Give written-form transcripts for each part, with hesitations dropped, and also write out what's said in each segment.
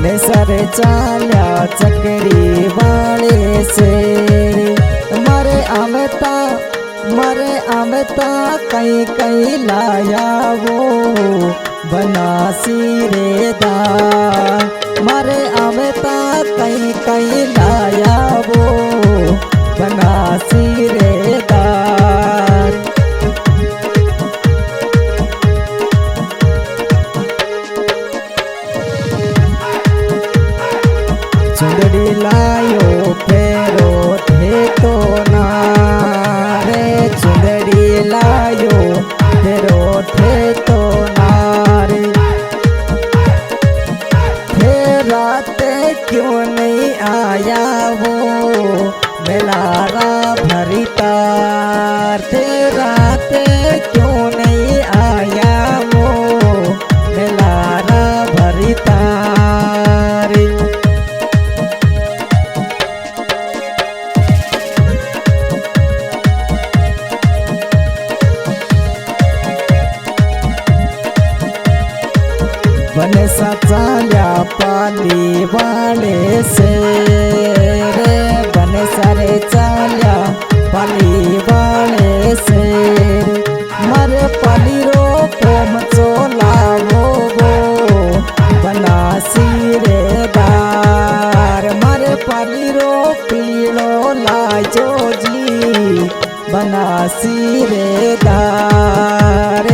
बने सर चाल्या चकरी वाले से मरे आवता कई कई लाया वो बनासी रे दा मरे आवता कई कई लाया वो बनासी रे दा चुंदड़ी लायो फेरो थे तो ना रे चुंदड़ी लायो फेरो थे तो ना रे थे राते क्यों नहीं आया वो मेलारा भरी तार थे राते क्यों नहीं आया वो मेलारा भरी तार बने सा चाल्या पाली वाले से रे बने सारे चाल्या पाली वाले से मरे पाली रो पोम चोला वो बनासी रे दार मरे पाली रो पीलो लाजो जी बनासी रे दार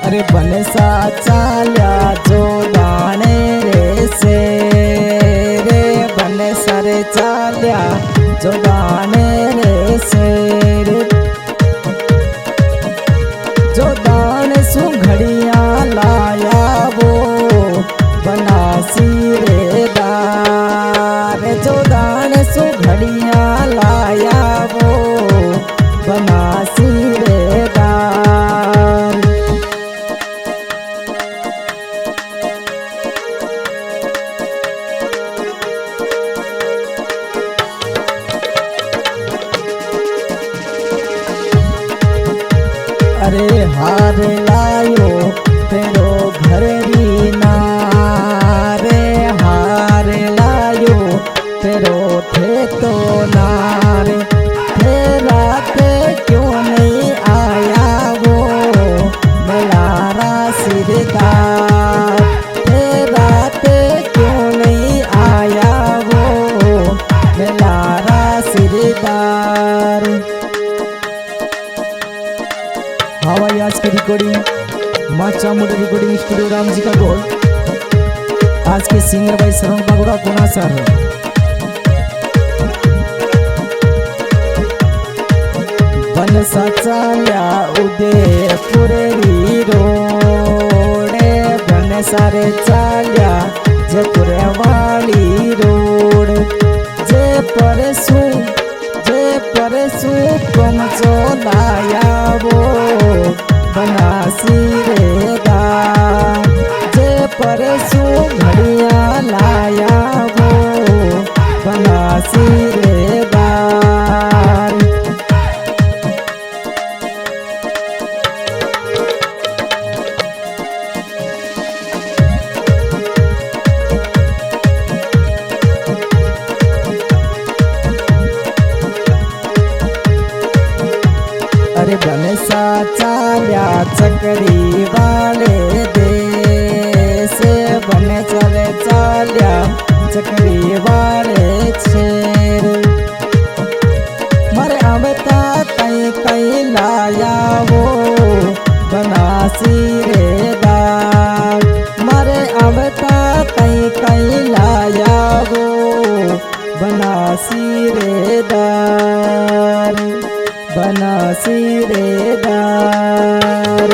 अरे बने सा चाल्या जो दाने रे से रे बने सारे चाल्या जो दाने रे से रे जो दाने सु घड़िया लाया वो बनासी रे दार जो दाने सु घड़िया लाया वो बनासी रे दार अरे हार लायो तेरो घर री नारे हार लायो तेरो थे तो नारे थे राते क्यों नहीं आया वो मेलारा सिरदार थे राते क्यों नहीं आया वो मेलारा सिरदार। हवाई आज की रिकॉर्डिंग माँ चामुंडा रिकॉर्डिंग स्टूडियो राम जी का गोल। आज के सिंगर भाई श्रवण बागुड़ा पुना सर। बन सा चाल्या उदयपुर री रोडे बन सारे चाल्या जयपुर वाली रोड जे परसू कम चोलाया वो बनासी रे दा जे परसू घड़िया लाया वो बनासी रे दार। अरे बने सा चाल्या चकरी वाले देश बने चले चाल्या चकरी वाले छेर मरे आवता कई कई लाया वो बनासी रे दार मरे आवता कई कई लाया वो बनासी रे दार बनासी रे दार।